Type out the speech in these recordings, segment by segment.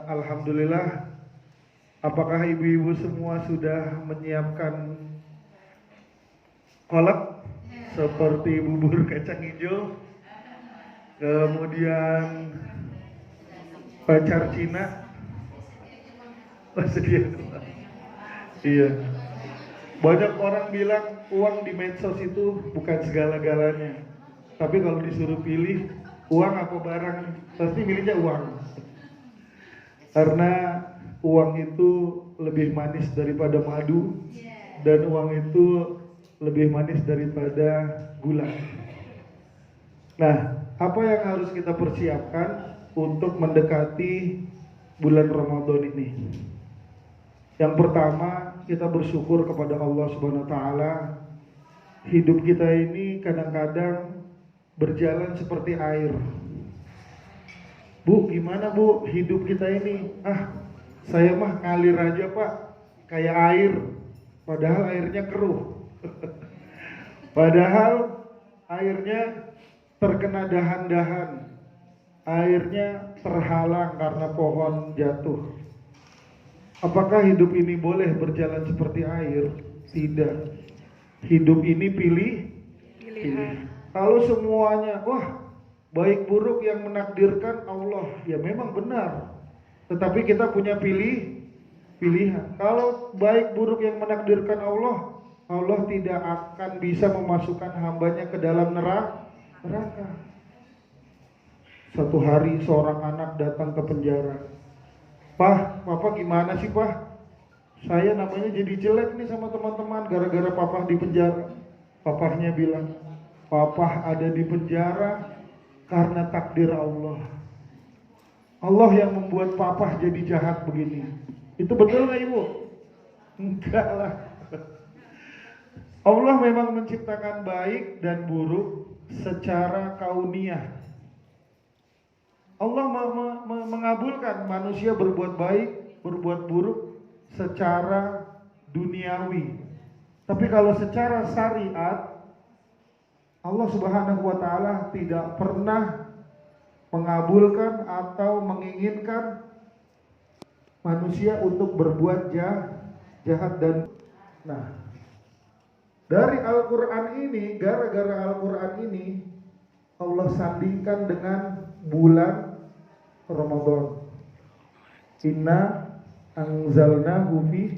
Alhamdulillah, apakah ibu-ibu semua sudah menyiapkan kolak seperti bubur kacang hijau, kemudian pacar Cina? Oh, sedia. Iya. Banyak orang bilang uang di medsos itu bukan segala-galanya. Tapi kalau disuruh pilih uang apa barang, pasti milihnya uang. Karena uang itu lebih manis daripada madu, dan uang itu lebih manis daripada gula. Nah, apa yang harus kita persiapkan untuk mendekati bulan Ramadan ini? Yang pertama, kita bersyukur kepada Allah Subhanahu wa taala. Hidup kita ini kadang-kadang berjalan seperti air. Bu, gimana Bu hidup kita ini? Saya mah ngalir aja Pak, kayak air. Padahal airnya keruh. Padahal airnya terkena dahan-dahan. Airnya terhalang karena pohon jatuh. Apakah hidup ini boleh berjalan seperti air? Tidak. Hidup ini pilih. Kalau semuanya, baik buruk yang menakdirkan Allah, ya memang benar. Tetapi kita punya pilihan. Kalau baik buruk yang menakdirkan Allah, Allah tidak akan bisa memasukkan hambanya ke dalam neraka. Satu hari seorang anak datang ke penjara. Papa gimana sih Saya namanya jadi jelek nih sama teman-teman gara-gara papa di penjara. Papahnya bilang, papa ada di penjara karena takdir Allah. Allah yang membuat papa jadi jahat begini. Itu betul gak ibu? Enggak lah. Allah memang menciptakan baik dan buruk secara kauniyah. Allah mengabulkan manusia berbuat baik, berbuat buruk secara duniawi. Tapi kalau secara syariat, Allah Subhanahu wa taala tidak pernah mengabulkan atau menginginkan manusia untuk berbuat jahat dan dari Al-Qur'an ini, gara-gara Al-Qur'an ini Allah sandingkan dengan bulan Ramadan. Inna anzalnahu fi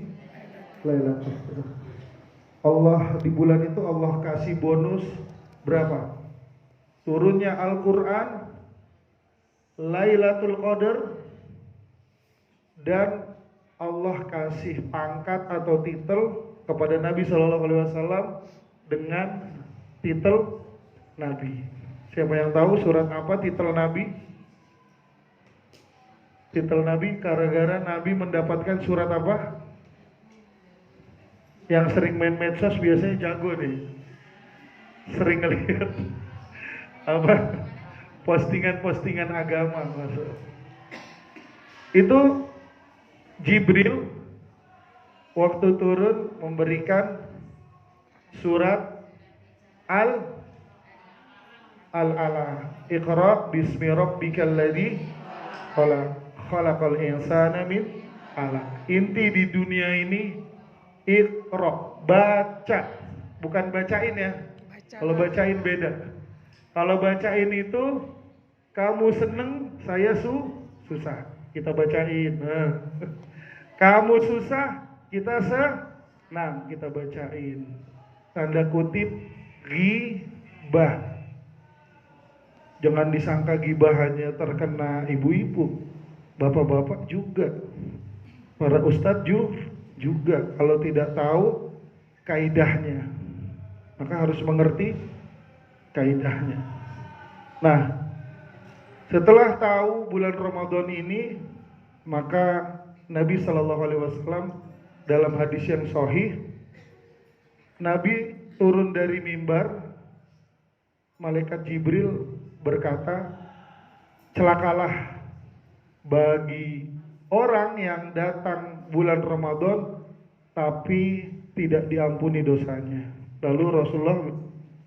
lailatul qadar. Allah di bulan itu Allah kasih bonus berapa? Turunnya Al-Qur'an, Lailatul Qadar, dan Allah kasih pangkat atau titel kepada Nabi Shallallahu Alaihi Wasallam dengan titel Nabi. Siapa yang tahu surat apa titel Nabi? Titel Nabi, gara-gara Nabi mendapatkan surat apa? Yang sering main medsos biasanya jago nih. Sering ngelihat postingan-postingan agama masuk. Itu Jibril waktu turun memberikan surat Al-Alaq. Iqra bismi rabbikal ladzi khalaqal insana min 'alaq. Inti di dunia ini Iqra, baca, bukan bacain ya. Kalau bacain beda. Kalau bacain itu kamu seneng, saya susah. Kita bacain. Kamu susah, kita senang, kita bacain. Tanda kutip ghibah. Jangan disangka ghibah hanya terkena ibu-ibu, bapak-bapak juga, para ustadz juga. Kalau tidak tahu kaidahnya, maka harus mengerti kaidahnya. Nah, setelah tahu bulan Ramadan ini, maka Nabi Shallallahu Alaihi Wasallam dalam hadis yang sahih, Nabi turun dari mimbar, malaikat Jibril berkata, celakalah bagi orang yang datang bulan Ramadan tapi tidak diampuni dosanya. Lalu Rasulullah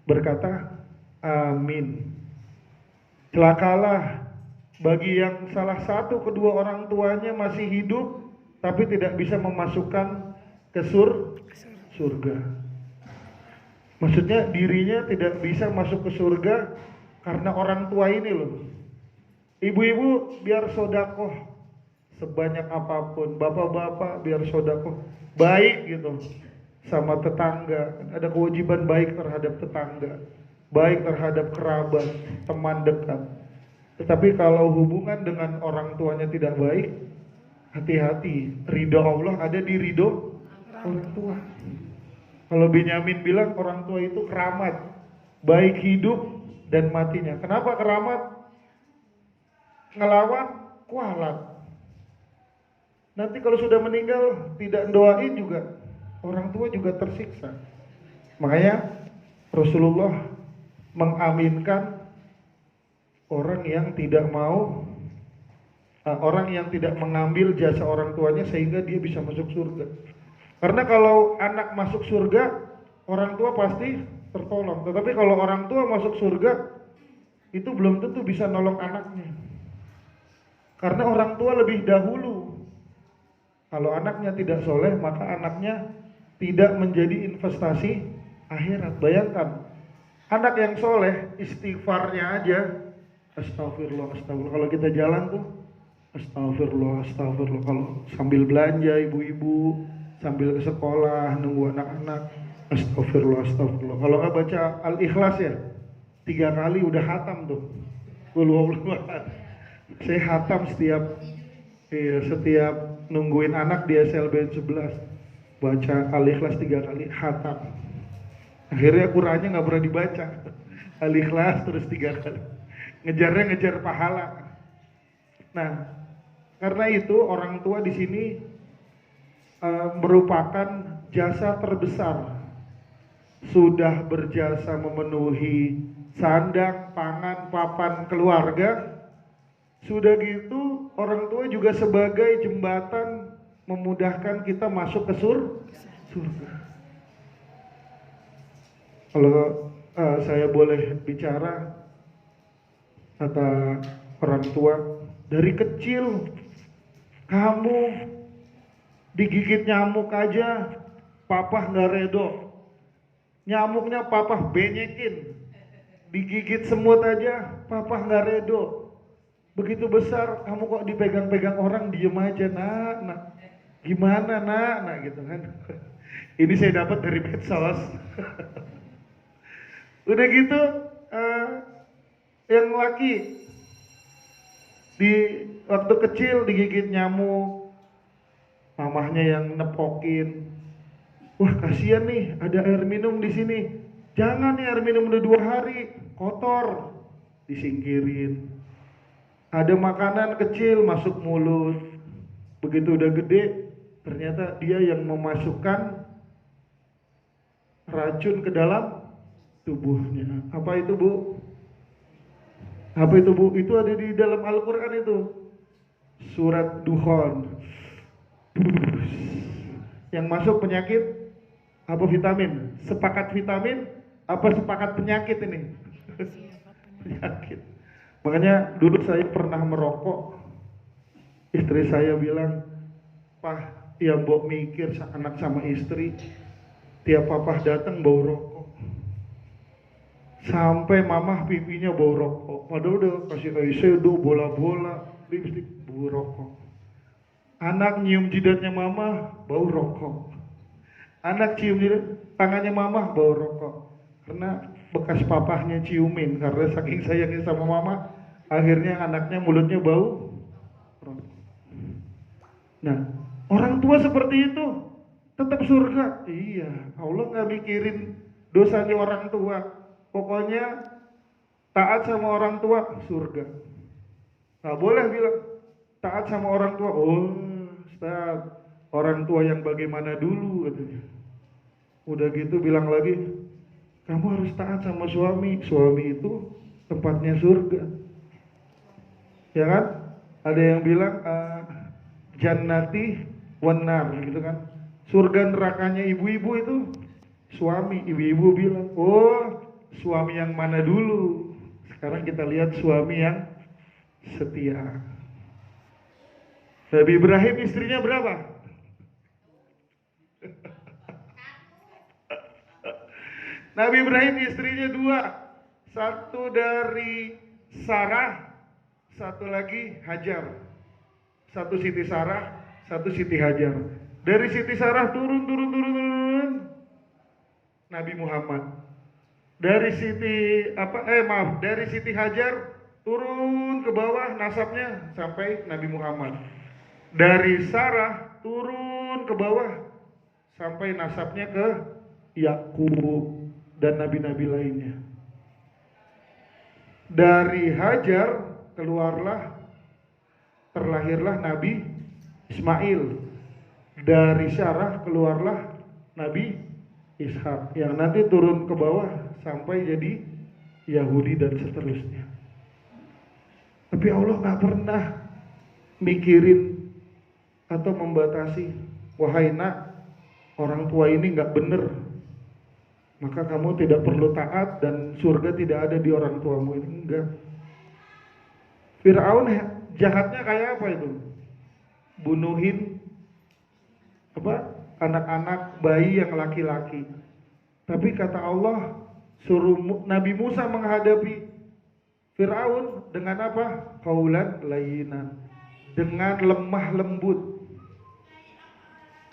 berkata, amin. Celakalah bagi yang salah satu kedua orang tuanya masih hidup tapi tidak bisa memasukkan ke surga. Maksudnya dirinya tidak bisa masuk ke surga karena orang tua ini loh. Ibu-ibu biar sodakoh sebanyak apapun, bapak-bapak biar sodakoh baik gitu sama tetangga, ada kewajiban baik terhadap tetangga, baik terhadap kerabat, teman dekat. Tetapi kalau hubungan dengan orang tuanya tidak baik, hati-hati, ridho Allah ada di ridho orang tua. Kalau Benyamin bilang orang tua itu keramat, baik hidup dan matinya. Kenapa keramat? Ngelawan, kualat. Nanti kalau sudah meninggal, tidak doain juga, orang tua juga tersiksa. Makanya Rasulullah mengaminkan orang yang tidak mau, orang yang tidak mengambil jasa orang tuanya sehingga dia bisa masuk surga. Karena kalau anak masuk surga, orang tua pasti tertolong. Tetapi kalau orang tua masuk surga, itu belum tentu bisa nolong anaknya. Karena orang tua lebih dahulu. Kalau anaknya tidak soleh, maka anaknya tidak menjadi investasi akhirat. Bayangkan, anak yang soleh, istighfarnya aja, astagfirullah, astagfirullah. Kalau kita jalan tuh, astagfirullah, astagfirullah. Kalau sambil belanja ibu-ibu, sambil ke sekolah, nunggu anak-anak, astagfirullah, astagfirullah. Kalau nggak baca Al-Ikhlas ya, 3 kali udah hatam tuh. Saya hatam setiap nungguin anak di SLB 11. Baca Al-Ikhlas 3 kali, hatam. Akhirnya Qurannya nggak pernah dibaca. Al-Ikhlas terus 3 kali. Ngejarnya ngejar pahala. Nah, karena itu orang tua di sini merupakan jasa terbesar. Sudah berjasa memenuhi sandang, pangan, papan keluarga. Sudah gitu orang tua juga sebagai jembatan memudahkan kita masuk ke surga. Kalau saya boleh bicara, kata orang tua, dari kecil kamu digigit nyamuk aja, papa nggak redo. Nyamuknya papa benyekin. Digigit semut aja, papa nggak redo. Begitu besar, kamu kok dipegang-pegang orang diem aja, nak. Gimana, nak gitu kan? Ini saya dapat dari medsos. Udah gitu, yang laki di waktu kecil digigit nyamuk. Mamahnya yang nepokin, wah kasihan nih, ada air minum di sini. Jangan nih, air minum udah 2 hari, kotor, disingkirin. Ada makanan kecil masuk mulut, begitu udah gede, ternyata dia yang memasukkan racun ke dalam tubuhnya. Apa itu bu? Apa itu bu? Itu ada di dalam Al-Quran itu, surat Dukhan. Yang masuk penyakit apa vitamin? Sepakat vitamin apa sepakat penyakit ini? Penyakit. Makanya dulu saya pernah merokok. Istri saya bilang, "Pah, ya mbok mikir anak sama istri, tiap papa datang bau rokok. Sampai mamah pipinya bau rokok. Padahal udah kasih eyeshadow, bola-bola, lipstick, bau rokok. Anak nyium jidatnya mama, bau rokok. Anak cium jidat tangannya mama, bau rokok. Karena bekas papahnya ciumin, karena saking sayangnya sama mama, akhirnya anaknya mulutnya bau rokok. Nah, orang tua seperti itu tetap surga. Iya, Allah nggak mikirin dosanya orang tua. Pokoknya taat sama orang tua, surga. Nggak boleh bilang taat sama orang tua, oh Ustaz, orang tua yang bagaimana dulu katanya. Udah gitu bilang lagi, kamu harus taat sama suami. Suami itu tempatnya surga. Ya kan? Ada yang bilang jannati wanar gitu kan. Surga nerakanya ibu-ibu itu suami. Ibu-ibu bilang, oh suami yang mana dulu? Sekarang kita lihat suami yang setia. Nabi Ibrahim istrinya berapa? Nabi Ibrahim istrinya 2. Satu dari Sarah, satu lagi Hajar. Satu Siti Sarah, satu Siti Hajar. Dari Siti Sarah turun Nabi Muhammad. Dari Siti Hajar turun ke bawah nasabnya sampai Nabi Muhammad. Dari Sarah turun ke bawah sampai nasabnya ke Yakub dan nabi-nabi lainnya. Dari Hajar terlahirlah Nabi Ismail. Dari Sarah keluarlah Nabi Ishak, yang nanti turun ke bawah sampai jadi Yahudi dan seterusnya. Tapi Allah gak pernah mikirin atau membatasi, wahai nak, orang tua ini gak bener, maka kamu tidak perlu taat dan surga tidak ada di orang tuamu ini. Enggak. Fir'aun jahatnya kayak apa itu? Bunuhin anak-anak bayi yang laki-laki. Tapi kata Allah, suruh Nabi Musa menghadapi Fir'aun dengan apa? Qaulan layyinan, dengan lemah lembut.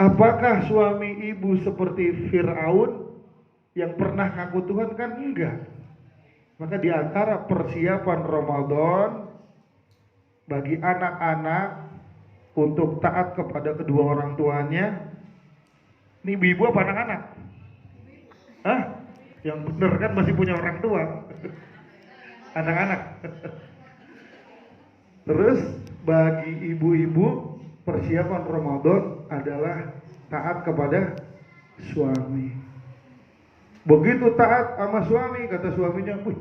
Apakah suami ibu seperti Fir'aun yang pernah ngaku Tuhan? Kan enggak. Maka di antara persiapan Ramadan bagi anak-anak untuk taat kepada kedua orang tuanya. Ini ibu apa anak-anak? Hah? Yang bener kan masih punya orang tua. Anak-anak. Terus bagi ibu-ibu persiapan Ramadan adalah taat kepada suami. Begitu taat sama suami, kata suaminya, "Wih,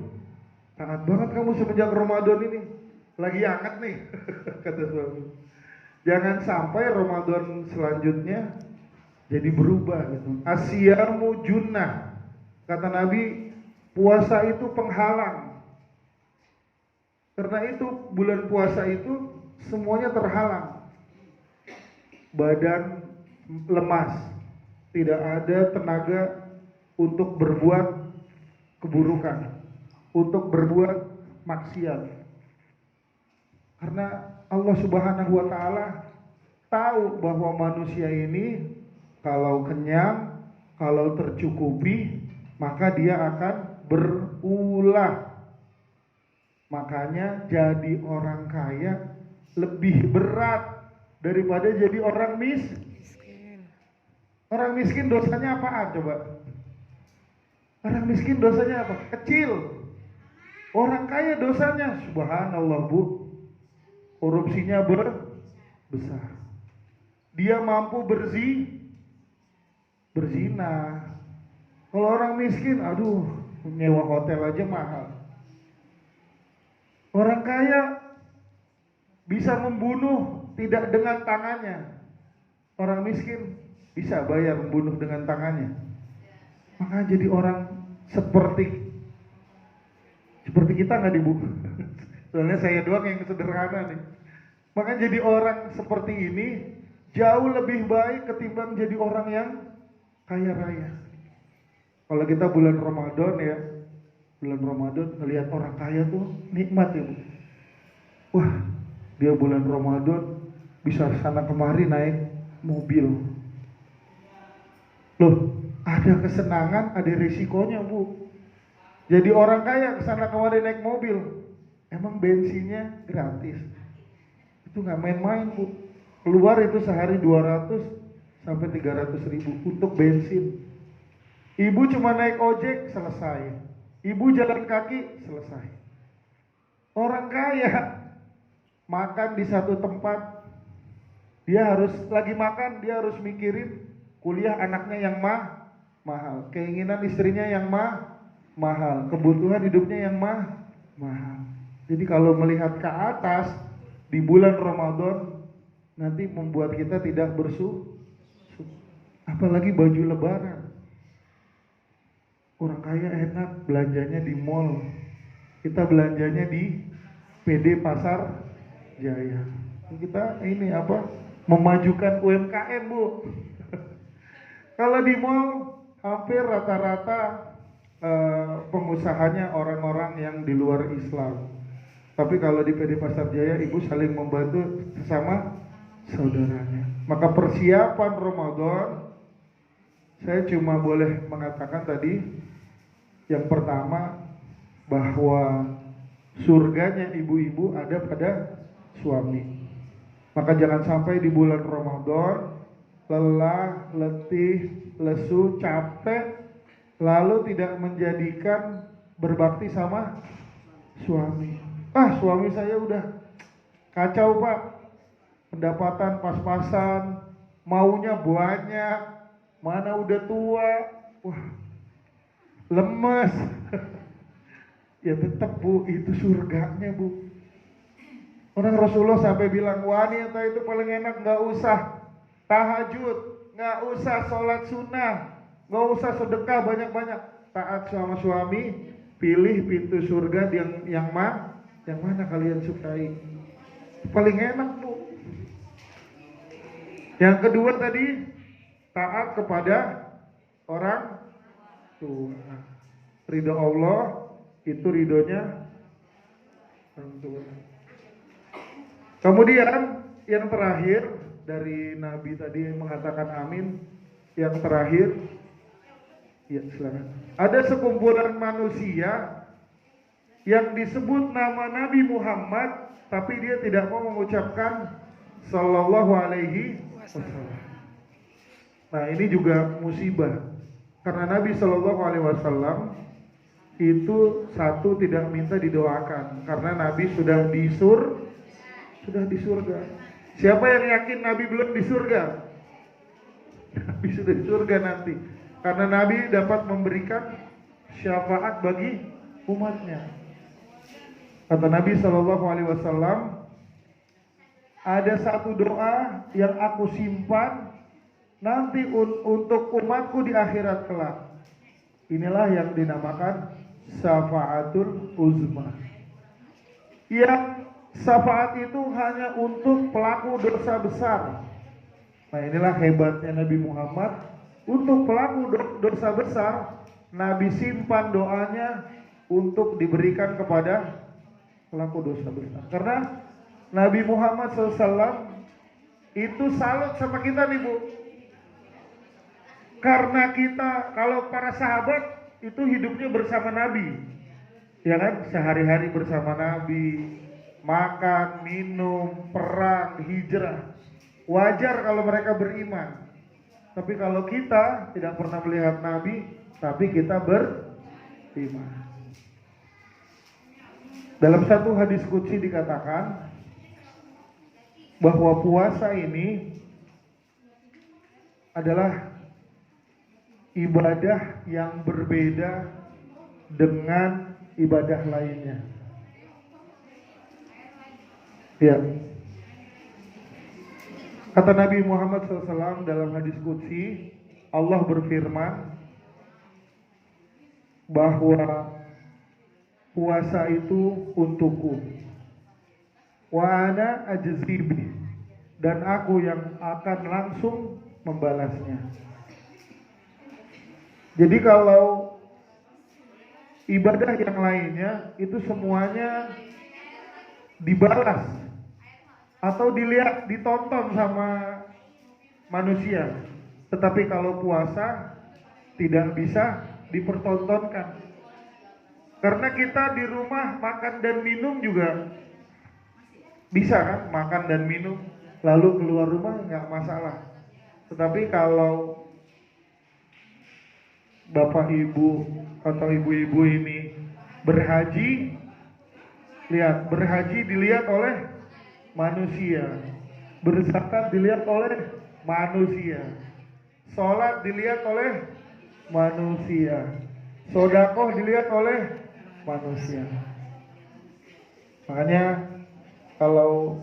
taat banget kamu semenjak Ramadan ini. Lagi hangat nih," kata suami. Jangan sampai Ramadan selanjutnya jadi berubah gitu. Asyamu junnah. Kata Nabi, puasa itu penghalang. Karena itu bulan puasa itu semuanya terhalang. Badan lemas, tidak ada tenaga untuk berbuat keburukan, untuk berbuat maksiat. Karena Allah Subhanahu wa taala tahu bahwa manusia ini kalau kenyang, kalau tercukupi, maka dia akan berulah. Makanya jadi orang kaya lebih berat daripada jadi orang miskin. Orang miskin dosanya apaan coba? Orang miskin dosanya apa? Kecil. Orang kaya dosanya, subhanallah bu, korupsinya besar. Dia mampu berzina. Kalau orang miskin, aduh, nyewa hotel aja mahal. Orang kaya bisa membunuh tidak dengan tangannya. Orang miskin bisa bayar membunuh dengan tangannya. Maka jadi orang seperti kita nggak dibunuh. Soalnya saya doang yang sederhana nih. Maka jadi orang seperti ini jauh lebih baik ketimbang jadi orang yang kaya raya. Kalau kita bulan Ramadan ya, bulan Ramadan ngelihat orang kaya tuh nikmat ya bu. Wah, dia bulan Ramadan bisa sana kemari naik mobil. Loh, ada kesenangan, ada risikonya bu. Jadi orang kaya kesana kemari naik mobil, emang bensinnya gratis. Itu nggak main-main bu. Keluar itu sehari 200 sampai 300 ribu untuk bensin. Ibu cuma naik ojek selesai. Ibu jalan kaki selesai. Orang kaya makan di satu tempat, dia harus lagi makan, dia harus mikirin kuliah anaknya yang mahal, keinginan istrinya yang mahal, kebutuhan hidupnya yang mahal. Jadi kalau melihat ke atas di bulan Ramadan nanti membuat kita tidak apalagi baju lebaran. Orang kaya enak belanjanya di mall, kita belanjanya di PD Pasar Jaya. Kita ini apa? Memajukan UMKM, Bu. Kalau di mall hampir rata-rata pengusahanya orang-orang yang di luar Islam. Tapi kalau di PD Pasar Jaya, ibu saling membantu sesama saudaranya. Maka persiapan Ramadan, saya cuma boleh mengatakan tadi, yang pertama bahwa surganya ibu-ibu ada pada suami. Maka jangan sampai di bulan Ramadan lelah, letih, lesu, capek, lalu tidak menjadikan berbakti sama suami. Suami saya udah kacau, Pak. Pendapatan pas-pasan, maunya banyak, mana udah tua, lemes. Ya tetap, Bu, itu surganya, Bu. Orang Rasulullah sampai bilang, wanita itu paling enak gak usah tahajud, gak usah sholat sunnah, gak usah sedekah banyak-banyak, taat sama suami, pilih pintu surga yang mana kalian sukai. Paling enak, Bu. Yang kedua tadi, taat kepada orang tua. Ridho Allah itu ridhonya orang tua. Kemudian yang terakhir dari Nabi tadi yang mengatakan amin. Yang terakhir, ya silakan. Ada sekumpulan manusia yang disebut nama Nabi Muhammad, tapi dia tidak mau mengucapkan Sallallahu Alaihi Wasallam. Nah, ini juga musibah, karena Nabi Sallallahu Alaihi Wasallam itu satu tidak minta didoakan, karena Nabi sudah di surga. Siapa yang yakin Nabi belum di surga? Nabi sudah di surga nanti, karena Nabi dapat memberikan syafaat bagi umatnya. Kata Nabi Shallallahu Alaihi Wasallam, ada satu doa yang aku simpan nanti untuk umatku di akhirat kelak. Inilah yang dinamakan syafaatul uzma. Yang syafaat itu hanya untuk pelaku dosa besar. Nah, inilah hebatnya Nabi Muhammad. Untuk pelaku dosa besar, Nabi simpan doanya untuk diberikan kepada pelaku dosa besar. Karena Nabi Muhammad SAW itu salut sama kita nih, Bu. Karena kita, kalau para sahabat itu hidupnya bersama Nabi, ya kan, sehari-hari bersama Nabi, makan, minum, perang, hijrah. Wajar kalau mereka beriman. Tapi kalau kita tidak pernah melihat Nabi, tapi kita beriman. Dalam satu hadis qudsi dikatakan bahwa puasa ini adalah ibadah yang berbeda dengan ibadah lainnya. Ya. Kata Nabi Muhammad SAW dalam hadis qudsi, Allah berfirman bahwa puasa itu untukku, wa ana ajzibi, dan aku yang akan langsung membalasnya. Jadi kalau ibadah yang lainnya itu semuanya dibalas atau dilihat, ditonton sama manusia. Tetapi kalau puasa tidak bisa dipertontonkan. Karena kita di rumah makan dan minum juga bisa kan, makan dan minum, lalu keluar rumah nggak masalah. Tetapi kalau bapak ibu atau ibu-ibu ini berhaji, lihat, berhaji dilihat oleh manusia, berzakat dilihat oleh manusia, sholat dilihat oleh manusia, sedekah dilihat oleh manusia. Makanya kalau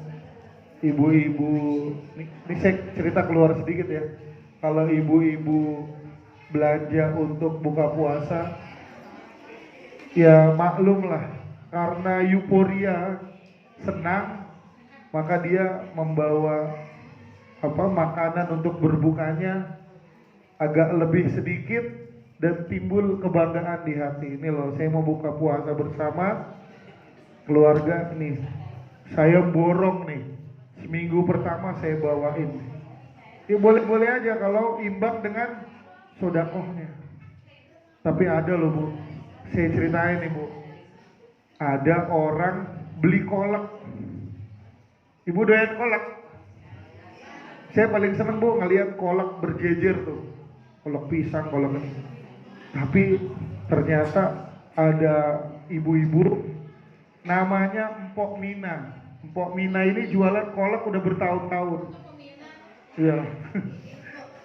ibu-ibu, ini saya cerita keluar sedikit ya, kalau ibu-ibu belanja untuk buka puasa, ya maklum lah, karena euforia senang, maka dia membawa makanan untuk berbukanya agak lebih sedikit dan timbul kebanggaan di hati. Ini loh, saya mau buka puasa bersama keluarga nih. Saya borong nih. Seminggu pertama saya bawain. Ya boleh-boleh aja kalau imbang dengan sodakohnya. Tapi ada loh Bu, saya ceritain nih Bu. Ada orang beli kolak. Ibu doyan kolak? Saya paling seneng Bu ngeliat kolak berjejer tuh. Kolak pisang, kolak ini. Tapi ternyata ada ibu-ibu namanya Mpok Mina. Mpok Mina ini jualan kolak udah bertahun-tahun. Iya.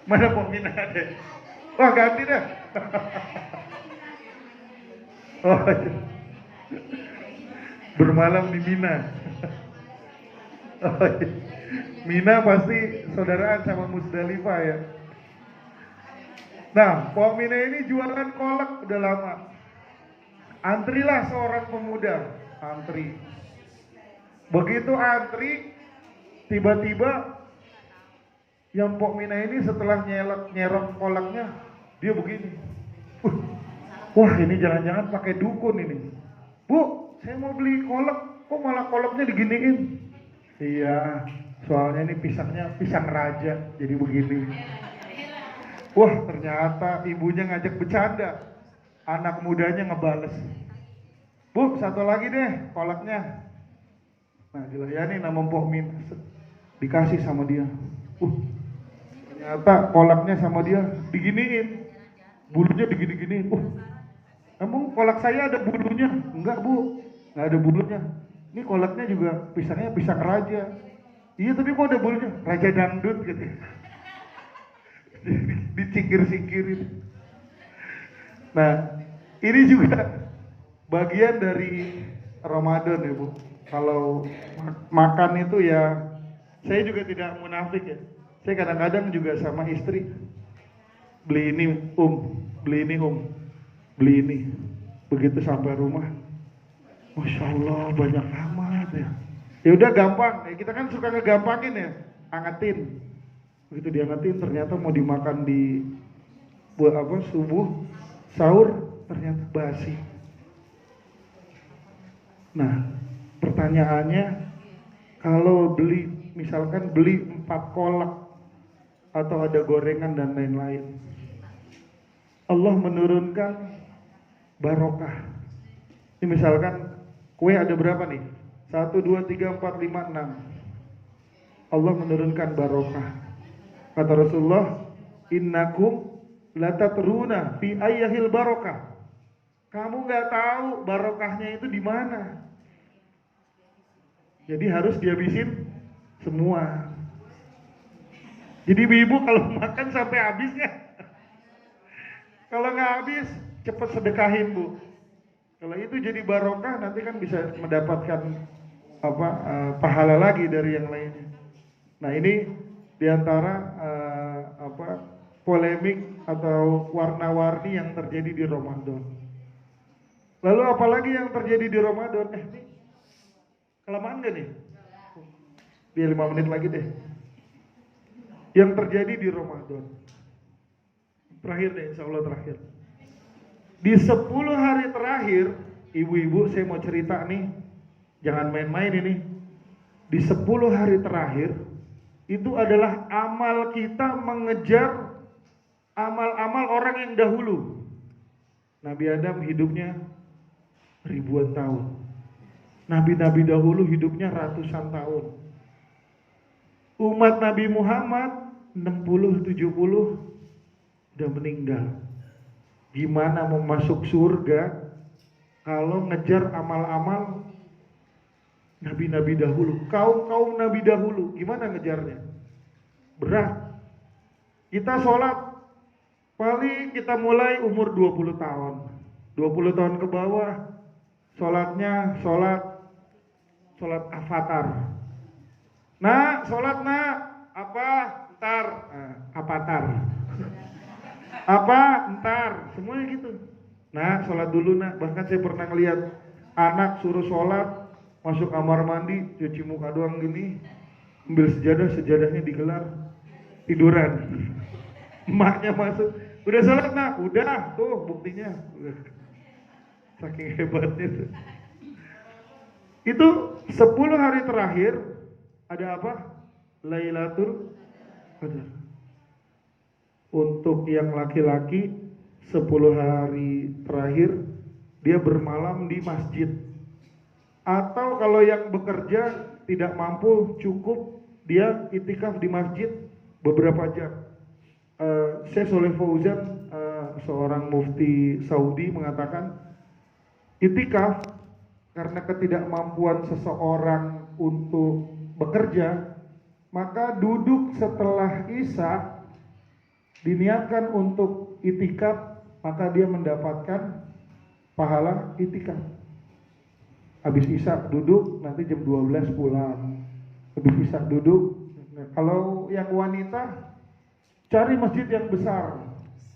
Mana Mpok Mina ada? Wah ganti dah. Oh, bermalam di Mina. Oh, iya. Mina pasti saudaraan sama Musdalifah ya. Nah, Mpok Mina ini jualan kolak udah lama. Antrilah seorang pemuda, antri. Begitu antri, tiba-tiba yang Mpok Mina ini setelah nyerok kolaknya, dia begini. Wah ini jangan-jangan pakai dukun ini. Bu, saya mau beli kolak, kok malah kolaknya diginiin? Iya, soalnya ini pisangnya pisang raja, jadi begini. Wah ternyata ibunya ngajak bercanda, anak mudanya ngebales. Bu, satu lagi deh kolaknya. Nah dilayani nama Mpok Min, dikasih sama dia. Ternyata kolaknya sama dia diginiin, bulunya digini-giniin. Emang kolak saya ada bulunya? Enggak Bu, nggak ada bulunya. Ini kolaknya juga pisangnya pisang raja. Iya tapi kok ada bulunya? Raja dangdut gitu. Dicingkir-singkirin. Nah ini juga bagian dari Ramadan ya Bu. Kalau makan itu ya, saya juga tidak munafik ya. Saya kadang-kadang juga sama istri beli ini beli ini beli ini. Begitu sampai rumah, Masya Allah banyak amat ya. Ya udah gampang, ya kita kan suka ngegampangin ya, angetin. Begitu diangetin ternyata mau dimakan di subuh, sahur ternyata basi. Nah pertanyaannya, kalau misalkan beli 4 kolak atau ada gorengan dan lain-lain, Allah menurunkan barokah. Ini misalkan kue ada berapa nih? 1, 2, 3, 4, 5, 6. Allah menurunkan barokah. Kata Rasulullah, innakum latatruna fi ayyahil barokah. Kamu nggak tahu barokahnya itu di mana. Jadi harus dihabisin semua. Jadi ibu kalau makan sampai habis ya. Kalau nggak habis, cepet sedekahin Bu. Kalau itu jadi barokah, nanti kan bisa mendapatkan pahala lagi dari yang lainnya. Nah ini diantara polemik atau warna-warni yang terjadi di Ramadan. Lalu apalagi yang terjadi di Ramadan? Ini kelamaan gak nih? Biar 5 menit lagi deh. Yang terjadi di Ramadan. Terakhir deh, insya Allah terakhir. Di 10 hari terakhir, ibu-ibu saya mau cerita nih, jangan main-main ini. Di 10 hari terakhir, itu adalah amal kita mengejar amal-amal orang yang dahulu. Nabi Adam hidupnya ribuan tahun. Nabi-nabi dahulu hidupnya ratusan tahun. Umat Nabi Muhammad 60-70 udah meninggal. Gimana mau masuk surga kalau ngejar amal-amal nabi-nabi dahulu, kaum nabi dahulu, gimana ngejarnya? Berat. Kita sholat paling kita mulai umur 20 tahun. 20 tahun ke bawah sholatnya sholat avatar. Nah, sholat apa? Ntar avatar. Apa? Ntar. Semuanya gitu. Nah, sholat dulu Bahkan saya pernah ngeliat anak suruh sholat, masuk kamar mandi, cuci muka doang gini, ambil sejadah, sejadahnya digelar, tiduran. Emaknya masuk, udah sholat nak? Udah, tuh buktinya. Saking hebatnya tuh. Itu 10 hari terakhir ada apa? Lailatul Qadar. Untuk yang laki-laki 10 hari terakhir dia bermalam di masjid. Atau kalau yang bekerja tidak mampu, cukup dia itikaf di masjid beberapa jam. Syekh Shalih Fauzan, seorang mufti Saudi, mengatakan itikaf karena ketidakmampuan seseorang untuk bekerja, maka duduk setelah Isya diniatkan untuk itikaf, maka dia mendapatkan pahala itikaf. Habis Isya duduk, nanti jam 12 pulang. Habis Isya duduk. Nah, kalau yang wanita, cari masjid yang besar,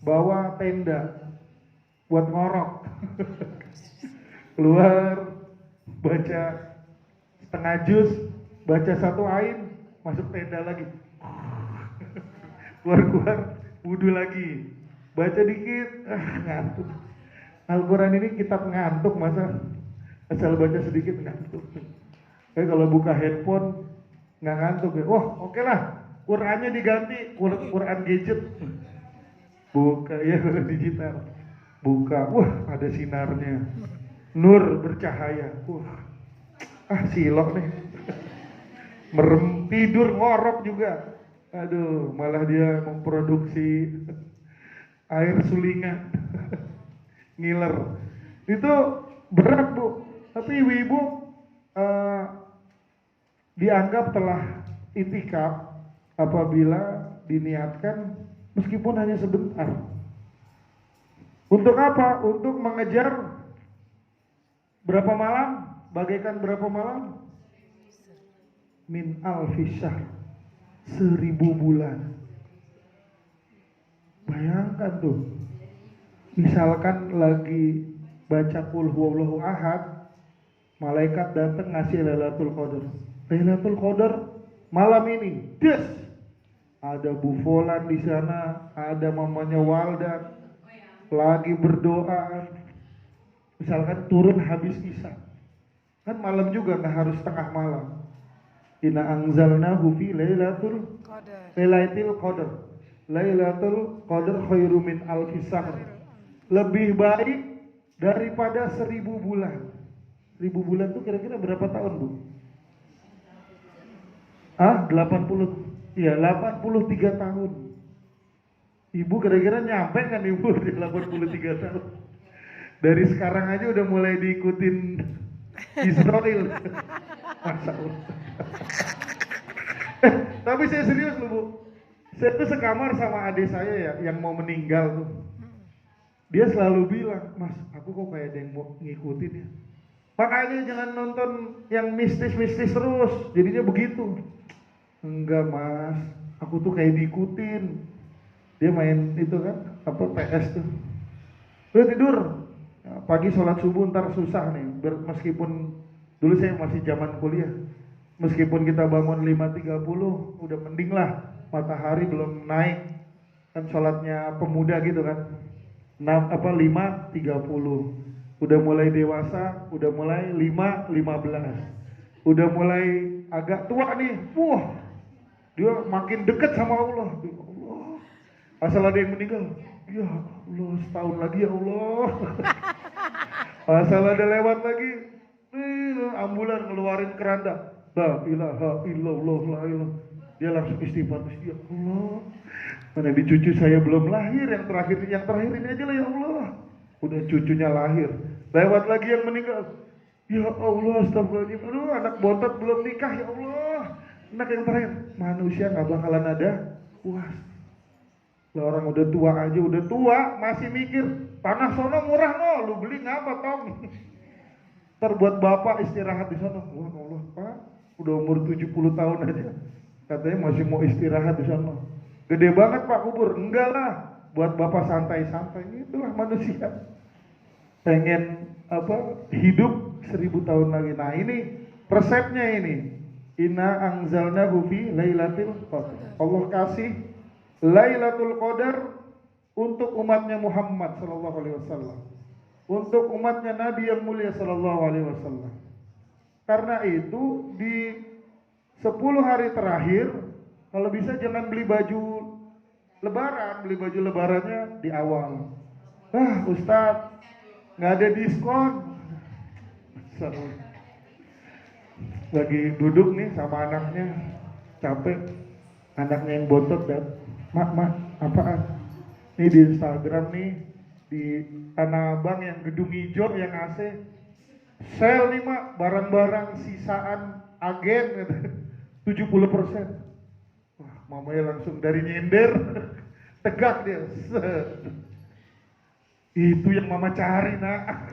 bawa tenda buat ngorok. Keluar, baca setengah juz, baca 1 ain, masuk tenda lagi. Keluar, wudu lagi, baca dikit, ngantuk. Al-Quran ini kitab ngantuk, masa asal baca sedikit ngantuk. Kalau buka handphone nggak ngantuk ya. Wah, oke lah, Qurannya diganti Quran gadget. Buka ya, digital. Buka, wah ada sinarnya, nur bercahaya. Wah, silok nih. Merem, tidur ngorok juga. Aduh, malah dia memproduksi air sulingan. Ngiler. Itu berat, Bu. Tapi ibu-ibu dianggap telah itikaf apabila diniatkan meskipun hanya sebentar. Untuk apa? Untuk mengejar berapa malam? Bagaikan berapa malam? Min alfi syahr, 1000 bulan. Bayangkan tuh, misalkan lagi baca qul huwallahu ahad, malaikat datang ngasih Lailatul Qadar. Lailatul Qadar malam ini, des, ada bufolan di sana, ada mamanya Waldan, lagi berdoa. Misalkan turun habis Isya, kan malam juga, nggak harus tengah malam. Inna anzalnahu fi Lailatul Qadar. Lailatul Qadar khairu min alfi syahr. Lebih baik daripada 1000 bulan. 1000 bulan itu kira-kira berapa tahun, Bu? 80. Iya, 83 tahun. Ibu kira-kira nyampe kan Ibu di 83 tahun? Dari sekarang aja udah mulai diikutin Israel. Masa Allah. Tapi saya serius loh, Bu. Saya tuh sekamar sama adik saya ya, yang mau meninggal tuh. Dia selalu bilang, Mas, aku kok kayak ada yang mau ngikutin ya. Makanya jangan nonton yang mistis-mistis terus, jadinya begitu. Enggak, Mas, aku tuh kayak diikutin. Dia main itu kan, apa, PS tuh. Udah tidur, pagi sholat subuh ntar susah nih. Meskipun dulu saya masih zaman kuliah, meskipun kita bangun 5.30, udah mending lah, matahari belum naik. Kan sholatnya pemuda gitu kan, 5.30. Udah mulai dewasa, udah mulai 5.15. Udah mulai agak tua nih, wah, dia makin dekat sama Allah. Ya Allah, asal ada yang meninggal, ya Allah, setahun lagi ya Allah. Asal ada lewat lagi, ambulan ngeluarin keranda, la ilaha illallah, la ilah. Dia langsung istighfar, ya Allah, mana di cucu saya belum lahir, yang terakhir ini aja lah ya Allah. Udah cucunya lahir, lewat lagi yang meninggal, ya Allah, astagfirullahaladzim, aduh, anak botot belum nikah, ya Allah. Anak yang terakhir, manusia gak bakalan ada puas. Lah orang udah tua aja, udah tua masih mikir, tanah sono murah no, lu beli ngapa Tom? Ntar buat bapak istirahat di sana. Wah Allah, Pak, udah umur 70 tahun aja, katanya masih mau istirahat di sana. Gede banget Pak kubur. Enggak lah, buat bapak santai-santai. Itulah manusia, pengen apa, hidup 1000 tahun lagi. Nah ini Resepnya ini, inna anzalnahu fi lailatul qadar. Allah kasih Lailatul Qadar untuk umatnya Muhammad sallallahu alaihi wasallam. Untuk umatnya Nabi yang mulia sallallahu alaihi wasallam. Karena itu di 10 hari terakhir kalau bisa jangan beli baju lebaran, beli baju lebarannya di awal. Ustadz, nggak ada diskon. Lagi duduk nih sama anaknya, capek. Anaknya yang bontot dan, mak, apaan? Nih di Instagram nih, di Tanah Abang yang gedung hijau yang AC, sale nih mak, barang-barang sisaan agen gitu. 70%. Wah, mamanya langsung dari nyender tegak dia. Itu yang mama cari nak.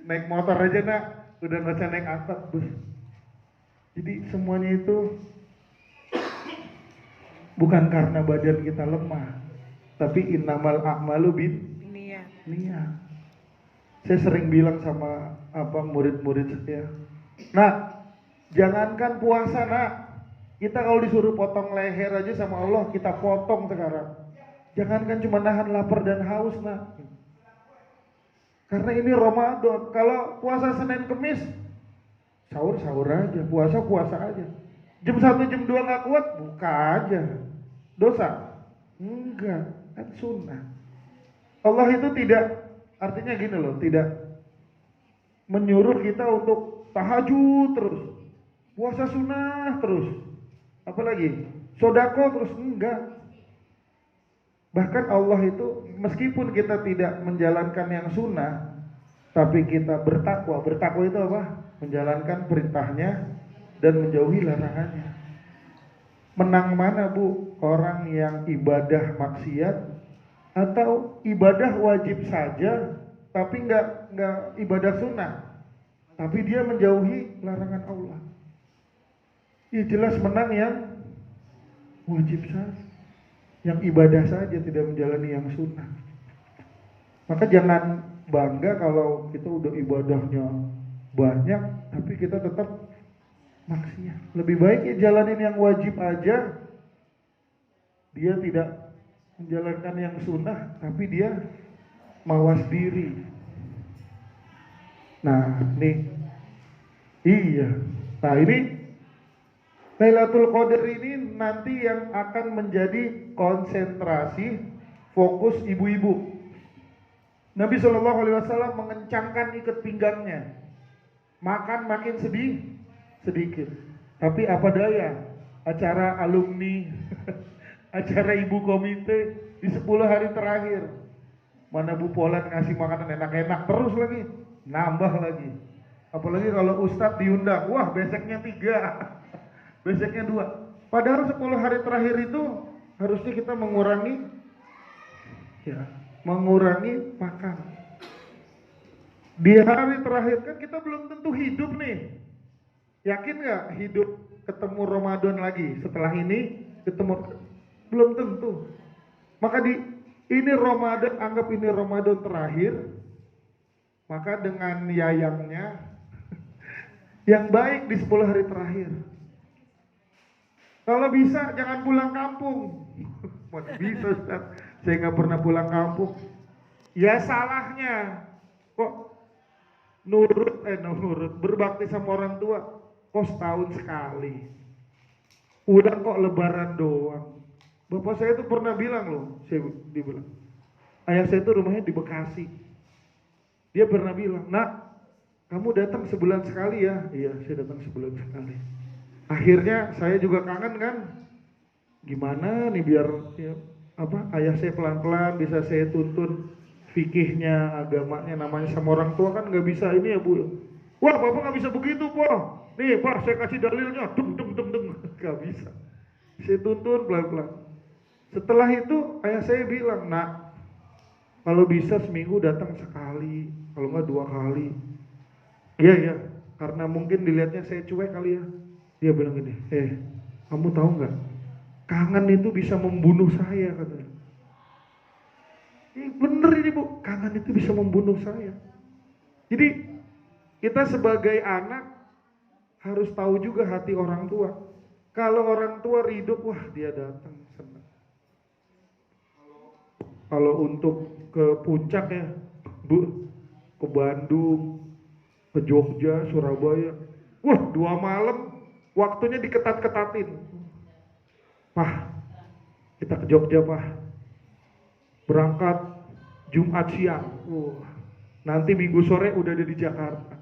Naik motor aja nak, udah nggak usah naik angkot bus. Jadi semuanya itu bukan karena badan kita lemah, tapi innamal a'malu bin niat. Saya sering bilang sama murid-murid saya, nak, jangankan puasa nak, kita kalau disuruh potong leher aja sama Allah kita potong sekarang. Jangankan cuma nahan lapar dan haus nak. Karena ini Ramadan. Kalau puasa Senin Kemis, sahur aja, puasa aja. Jam 1 jam 2 gak kuat, buka aja. Dosa? Enggak, kan sunnah. Allah itu tidak, artinya gini loh, tidak menyuruh kita untuk tahajud terus, puasa sunnah terus, apalagi sodako terus, enggak. Bahkan Allah itu meskipun kita tidak menjalankan yang sunnah, tapi kita bertakwa. Bertakwa itu apa? Menjalankan perintahnya dan menjauhi larangannya. Menang mana bu? Orang yang ibadah maksiat atau ibadah wajib saja tapi nggak ibadah sunnah, tapi dia menjauhi larangan Allah. Ya jelas menang yang wajib saja, yang ibadah saja, tidak menjalani yang sunnah. Maka jangan bangga kalau kita udah ibadahnya banyak tapi kita tetap maksiat. Lebih baik ya jalanin yang wajib aja, dia tidak menjalankan yang sunnah tapi dia mawas diri. Nah nih, iya, nah ini Lailatul Qadar ini nanti yang akan menjadi konsentrasi fokus ibu-ibu. Nabi SAW mengencangkan ikat pinggangnya, makan makin sedikit. Tapi apa daya, acara alumni, acara ibu komite di 10 hari terakhir, mana Bu Polan ngasih makanan enak-enak terus lagi, nambah lagi. Apalagi kalau Ustadz diundang, wah beseknya 3. Besoknya 2. Padahal 10 hari terakhir itu harusnya kita mengurangi makan. Di hari terakhir kan kita belum tentu hidup nih. Yakin gak hidup ketemu Ramadan lagi setelah ini? Belum tentu. Maka ini Ramadan, anggap ini Ramadan terakhir. Maka dengan yayangnya yang baik di 10 hari terakhir. Kalau bisa jangan pulang kampung. Mana bisa Ustaz, saya nggak pernah pulang kampung. Ya salahnya kok nurut berbakti sama orang tua kok setahun sekali. Udah kok lebaran doang. Bapak saya tuh pernah bilang loh, dia bilang, ayah saya tuh rumahnya di Bekasi. Dia pernah bilang, nak, kamu datang sebulan sekali ya? Iya, saya datang sebulan sekali. Akhirnya saya juga kangen kan, gimana nih biar ayah saya pelan-pelan bisa saya tuntun fikihnya, agamanya, namanya sama orang tua kan nggak bisa ini ya bu. Wah bapak nggak bisa begitu po. Nih pak saya kasih dalilnya, nggak bisa. Saya tuntun pelan-pelan. Setelah itu ayah saya bilang, nak, kalau bisa seminggu datang sekali, kalau nggak 2 kali. Iya, karena mungkin dilihatnya saya cuek kali ya. Dia bilang gini, kamu tahu nggak? Kangen itu bisa membunuh saya katanya. Bener ini bu, kangen itu bisa membunuh saya. Jadi Kita sebagai anak harus tahu juga hati orang tua. Kalau orang tua ridho, wah dia datang senang. Kalau untuk ke puncak ya, Bu, ke Bandung, ke Jogja, Surabaya, wah 2 malam, waktunya diketat-ketatin. Pah, kita ke Jogja, Pah. Berangkat Jumat siang. Nanti Minggu sore udah ada di Jakarta.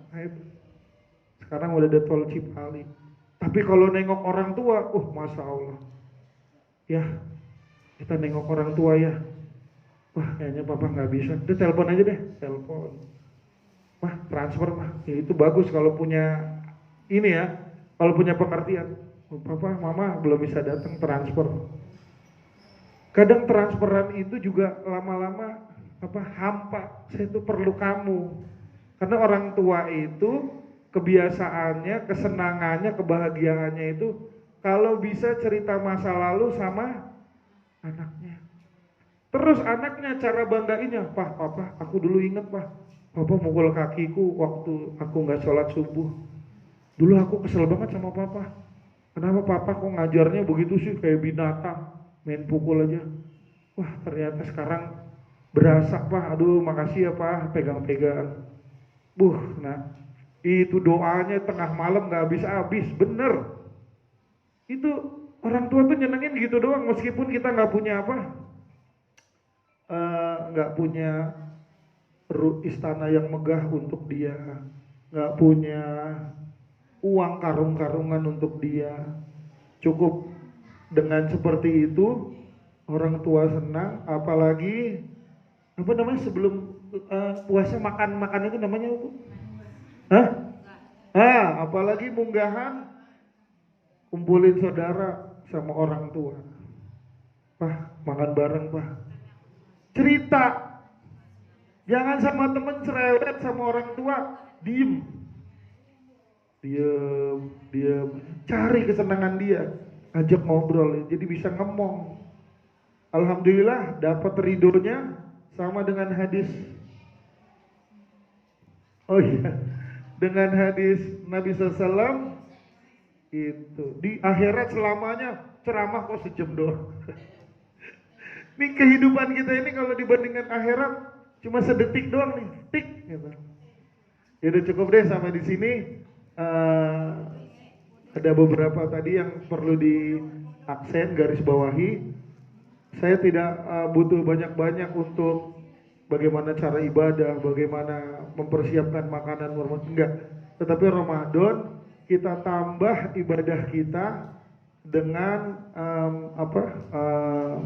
Sekarang udah ada tol Cipali. Tapi kalau nengok orang tua, Masya Allah. Ya, kita nengok orang tua ya. Wah, kayaknya papa nggak bisa. Udah telepon aja deh, telepon. Wah, transfer mah. Ya, itu bagus kalau punya ini ya. Kalau punya pengertian. Papa, mama belum bisa datang, transfer. Kadang transferan itu juga lama-lama hampa. Saya itu perlu kamu. Karena orang tua itu kebiasaannya, kesenangannya, kebahagiaannya itu kalau bisa cerita masa lalu sama anaknya. Terus anaknya cara banggainnya, papa, aku dulu inget papa mukul kakiku waktu aku nggak sholat subuh. Dulu aku kesel banget sama papa. Kenapa papa kok ngajarnya begitu sih, kayak binatang, main pukul aja. Wah, ternyata sekarang berasa, aduh makasih ya pegang-pegang. Nah itu doanya tengah malam nggak habis-habis, bener. Itu orang tua tuh nyenengin gitu doang, meskipun kita nggak punya nggak punya istana yang megah untuk dia, nggak punya uang karung-karungan untuk dia. Cukup dengan seperti itu orang tua senang. Apalagi sebelum puasa makan itu namanya apa? Apalagi munggahan, kumpulin saudara sama orang tua. Makan bareng, cerita. Jangan sama temen cerewet, sama orang tua diem. Cari kesenangan dia, ajak ngobrol, jadi bisa ngomong. Alhamdulillah dapat ridhonya sama dengan hadis. Dengan hadis Nabi SAW itu di akhirat selamanya ceramah kok sejam doang. Ini kehidupan kita ini kalau dibandingkan akhirat cuma sedetik doang nih, tik gitu. Ya udah cukup deh sampai di sini. Ada beberapa tadi yang perlu di aksen, garis bawahi. Saya tidak butuh banyak-banyak untuk bagaimana cara ibadah, bagaimana mempersiapkan makanan, enggak. Tetapi Ramadan kita tambah ibadah kita dengan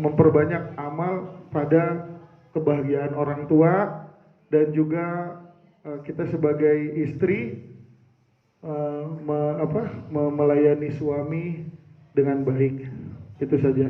memperbanyak amal pada kebahagiaan orang tua, dan juga kita sebagai istri melayani suami dengan baik. Itu saja.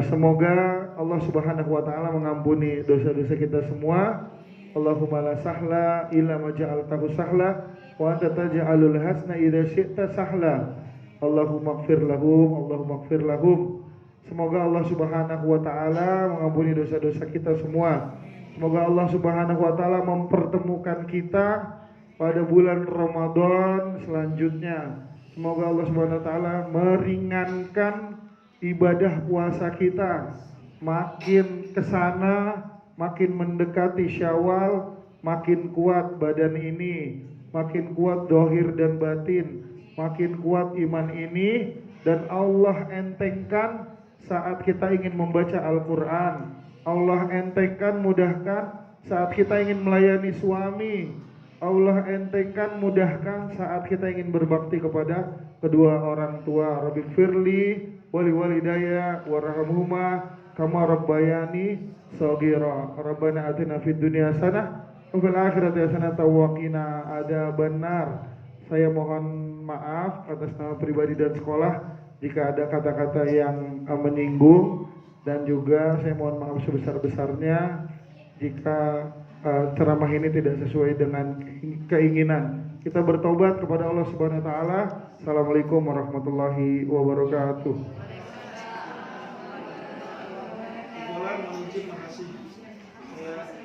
Semoga Allah Subhanahu wa taala mengampuni dosa-dosa kita semua. Allahumma la sahla illa ma ja'altahu sahla wa anta taj'alul hasna idza syi'ta sahla. Allahumma ighfir lahum. Semoga Allah Subhanahu wa taala mengampuni dosa-dosa kita semua. Semoga Allah Subhanahu wa taala mempertemukan kita pada bulan Ramadan selanjutnya. Semoga Allah Subhanahu wa taala meringankan ibadah puasa kita, makin kesana, makin mendekati Syawal, makin kuat badan ini, makin kuat dohir dan batin, makin kuat iman ini, dan Allah entengkan saat kita ingin membaca Al-Quran. Allah entengkan, mudahkan saat kita ingin melayani suami. Allah entengkan, mudahkan saat kita ingin berbakti kepada kedua orang tua. Rabbighfirli wali walidayya warhamhuma kama rabbayani shaghira. Rabbana atina fid dunya hasanah wa fil akhirati hasanah wa qina adzabannar. Saya mohon maaf atas nama pribadi dan sekolah jika ada kata-kata yang menyinggung, dan juga saya mohon maaf sebesar-besarnya jika ceramah ini tidak sesuai dengan keinginan. Kita bertobat kepada Allah Subhanahu wa taala. Assalamualaikum warahmatullahi wabarakatuh.